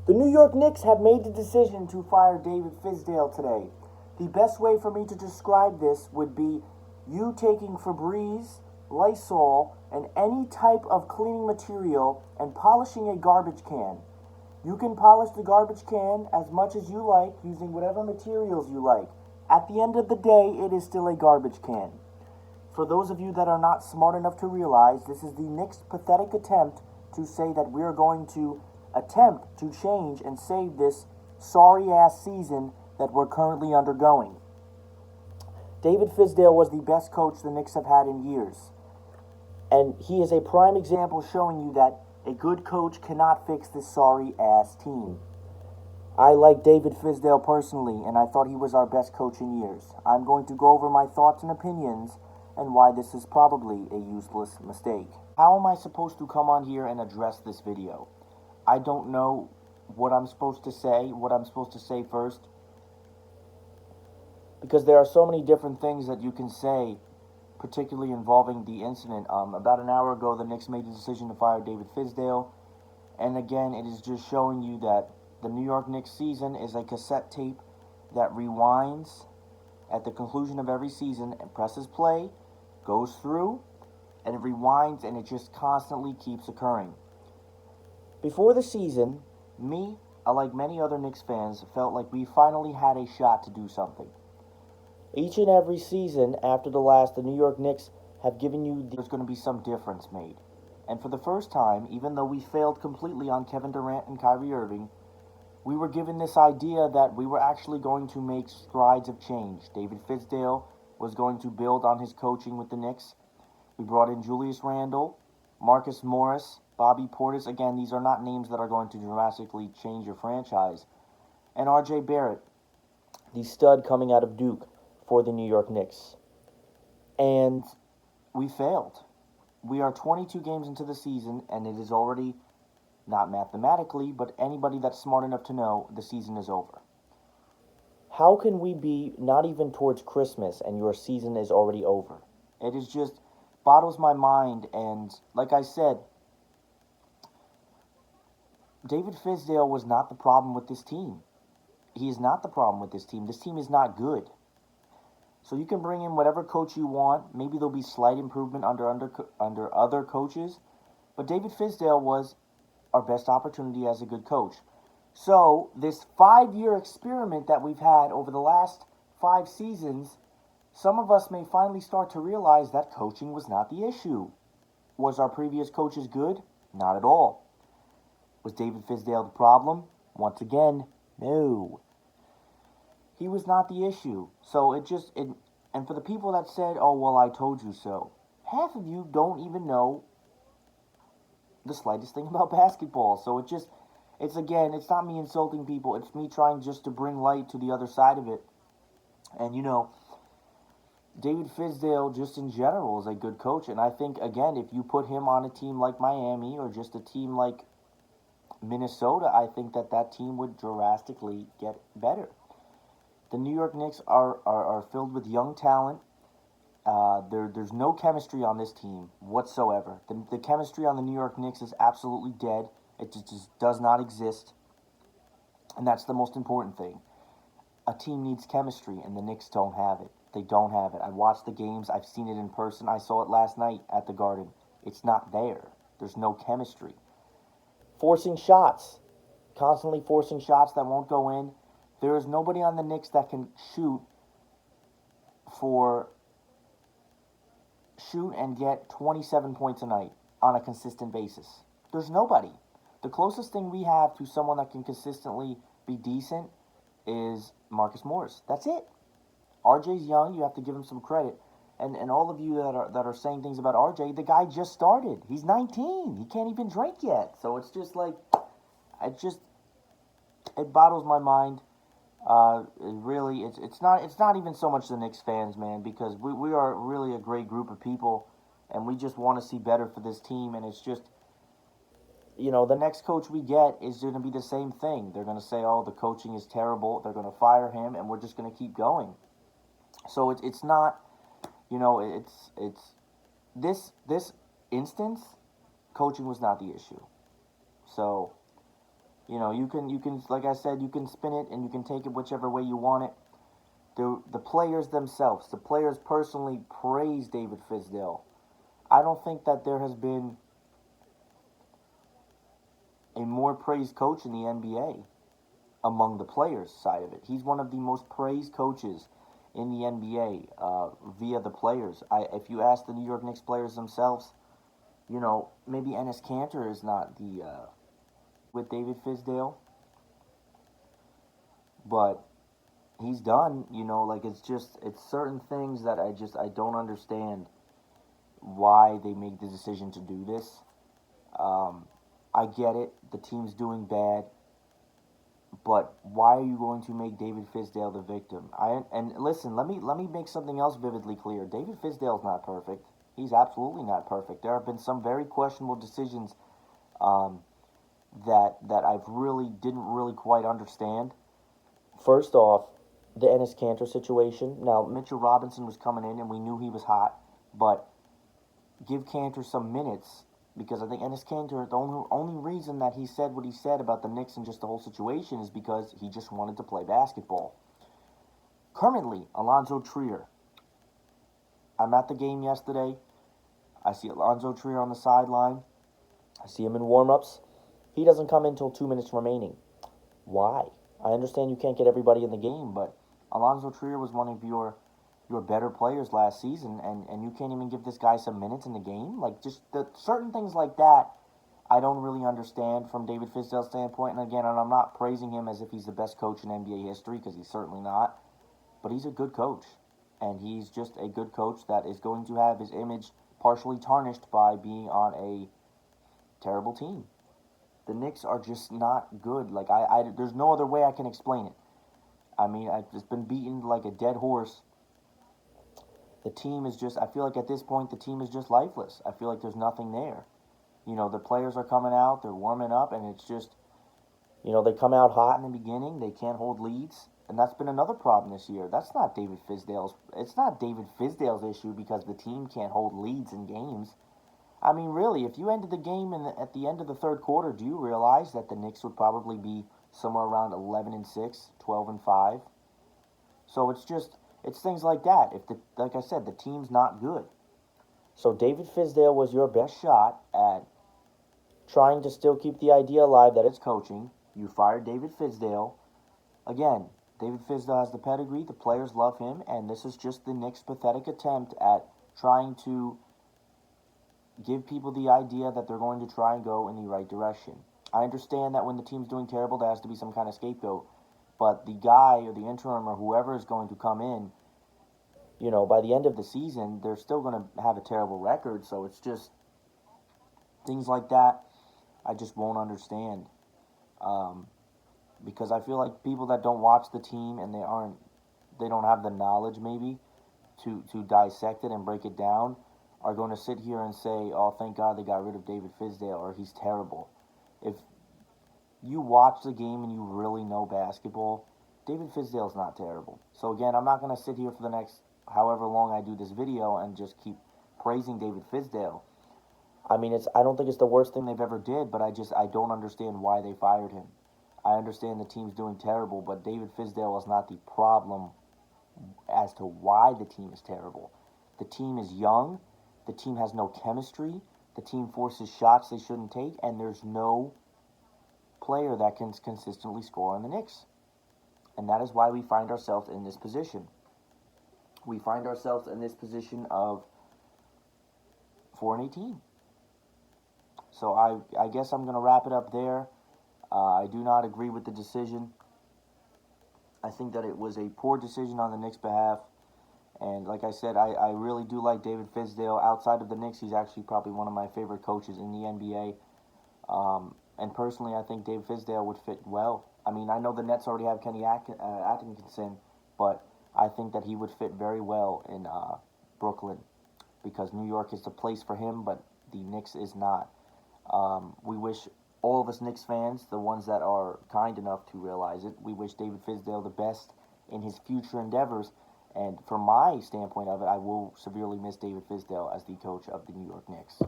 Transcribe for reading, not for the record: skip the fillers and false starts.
The New York Knicks have made the decision to fire David Fizdale today. The best way for me to describe this would be you taking Febreze, Lysol, and any type of cleaning material and polishing a garbage can. You can polish the garbage can as much as you like using whatever materials you like. At the end of the day, it is still a garbage can. For those of you that are not smart enough to realize, this is the Knicks' pathetic attempt to say that we're going to attempt to change and save this sorry-ass season that we're currently undergoing. David Fizdale was the best coach the Knicks have had in years. And he is a prime example showing you that a good coach cannot fix this sorry-ass team. I like David Fizdale personally, and I thought he was our best coach in years. I'm going to go over my thoughts and opinions and why this is probably a useless mistake. How am I supposed to come on here and address this video? I don't know what I'm supposed to say first, because there are so many different things that you can say, particularly involving the incident. About an hour ago, the Knicks made the decision to fire David Fizdale, and again, it is just showing you that the New York Knicks season is a cassette tape that rewinds at the conclusion of every season and presses play, goes through, and it rewinds, and it just constantly keeps occurring. Before the season, me, like many other Knicks fans, felt like we finally had a shot to do something. Each and every season after the last, the New York Knicks have given you there's going to be some difference made. And for the first time, even though we failed completely on Kevin Durant and Kyrie Irving, we were given this idea that we were actually going to make strides of change. David Fizdale was going to build on his coaching with the Knicks. We brought in Julius Randle, Marcus Morris, Bobby Portis. Again, these are not names that are going to drastically change your franchise. And R.J. Barrett, the stud coming out of Duke for the New York Knicks. And we failed. We are 22 games into the season, and it is already, not mathematically, but anybody that's smart enough to know, the season is over. How can we be not even towards Christmas and your season is already over? It is just boggles my mind. And like I said, David Fizdale was not the problem with this team. He is not the problem with this team. This team is not good. So you can bring in whatever coach you want. Maybe there'll be slight improvement under other coaches. But David Fizdale was our best opportunity as a good coach. So this 5-year experiment that we've had over the last 5 seasons, some of us may finally start to realize that coaching was not the issue. Was our previous coaches good? Not at all. Was David Fizdale the problem? Once again, no. He was not the issue. So and for the people that said, oh, well, I told you so, half of you don't even know the slightest thing about basketball. So it's not me insulting people. It's me trying just to bring light to the other side of it. And, David Fizdale, just in general, is a good coach. And I think, again, if you put him on a team like Miami or just a team like Minnesota, I think that team would drastically get better. The New York Knicks are filled with young talent. There's no chemistry on this team whatsoever. The chemistry on the New York Knicks is absolutely dead. It just does not exist. And that's the most important thing. A team needs chemistry, and the Knicks don't have it. They don't have it. I watched the games. I've seen it in person. I saw it last night at the Garden. It's not there. There's no chemistry. Forcing shots. Constantly forcing shots that won't go in. There is nobody on the Knicks that can shoot and get 27 points a night on a consistent basis. There's nobody. The closest thing we have to someone that can consistently be decent is Marcus Morris. That's it. RJ's young. You have to give him some credit. And all of you that are saying things about RJ, the guy just started. He's 19. He can't even drink yet. So it's just like, it boggles my mind. It's not even so much the Knicks fans, man, because we are really a great group of people, and we just want to see better for this team. And it's just, the next coach we get is going to be the same thing. They're going to say, oh, the coaching is terrible. They're going to fire him, and we're just going to keep going. So it's not, it's this instance, coaching was not the issue. So You can like I said, you can spin it and you can take it whichever way you want it. The players themselves, the players personally praise David Fizdale. I don't think that there has been a more praised coach in the NBA among the players side of it. He's one of the most praised coaches in the NBA via the players. If you ask the New York Knicks players themselves, maybe Enes Kanter is not the with David Fizdale, but he's done. Like it's certain things that I don't understand why they make the decision to do this. Um, I get it. The team's doing bad. But why are you going to make David Fizdale the victim? And listen, let me make something else vividly clear. David Fizdale's not perfect. He's absolutely not perfect. There have been some very questionable decisions um, that I've really didn't really quite understand. First off, the Enes Kanter situation. Now Mitchell Robinson was coming in, and we knew he was hot, but give Kanter some minutes because I think Enes Kanter, the only reason that he said what he said about the Knicks and just the whole situation is because he just wanted to play basketball. Currently, Alonzo Trier. I'm at the game yesterday. I see Alonzo Trier on the sideline. I see him in warm-ups. He doesn't come in until 2 minutes remaining. Why? I understand you can't get everybody in the game, but Alonzo Trier was one of your better players last season, and you can't even give this guy some minutes in the game? Like, just the certain things like that, I don't really understand from David Fizdale's standpoint. And again, I'm not praising him as if he's the best coach in NBA history, because he's certainly not. But he's a good coach, and he's just a good coach that is going to have his image partially tarnished by being on a terrible team. The Knicks are just not good. Like, there's no other way I can explain it. I mean, I've just been beaten like a dead horse. The team is just, I feel like at this point, the team is just lifeless. I feel like there's nothing there. The players are coming out, they're warming up, and it's just, they come out hot in the beginning, they can't hold leads, and that's been another problem this year. It's not David Fizdale's issue because the team can't hold leads in games. I mean, really, if you ended the game at the end of the third quarter, do you realize that the Knicks would probably be somewhere around 11-6, 12-5? So it's things like that. Like I said, the team's not good. So David Fizdale was your best shot at trying to still keep the idea alive that it's coaching. You fired David Fizdale. Again, David Fizdale has the pedigree. The players love him, and this is just the Knicks' pathetic attempt at trying to give people the idea that they're going to try and go in the right direction. I understand that when the team's doing terrible, there has to be some kind of scapegoat. But the guy or the interim or whoever is going to come in, by the end of the season, they're still going to have a terrible record. So it's just things like that I just won't understand. Because I feel like people that don't watch the team and they don't have the knowledge maybe to dissect it and break it down are going to sit here and say, oh, thank God they got rid of David Fizdale or he's terrible. If you watch the game and you really know basketball, David Fizdale's not terrible. So again, I'm not going to sit here for the next however long I do this video and just keep praising David Fizdale. I mean, I don't think it's the worst thing they've ever did, but I don't understand why they fired him. I understand the team's doing terrible, but David Fizdale is not the problem as to why the team is terrible. The team is young. The team has no chemistry. The team forces shots they shouldn't take, and there's no player that can consistently score on the Knicks. And that is why we find ourselves in this position. We find ourselves in this position of 4-18. So I guess I'm going to wrap it up there. I do not agree with the decision. I think that it was a poor decision on the Knicks' behalf. And like I said, I really do like David Fizdale. Outside of the Knicks, he's actually probably one of my favorite coaches in the NBA. And personally, I think David Fizdale would fit well. I mean, I know the Nets already have Kenny Atkinson, but I think that he would fit very well in Brooklyn because New York is the place for him, but the Knicks is not. We wish all of us Knicks fans, the ones that are kind enough to realize it, we wish David Fizdale the best in his future endeavors. And from my standpoint of it, I will severely miss David Fizdale as the coach of the New York Knicks.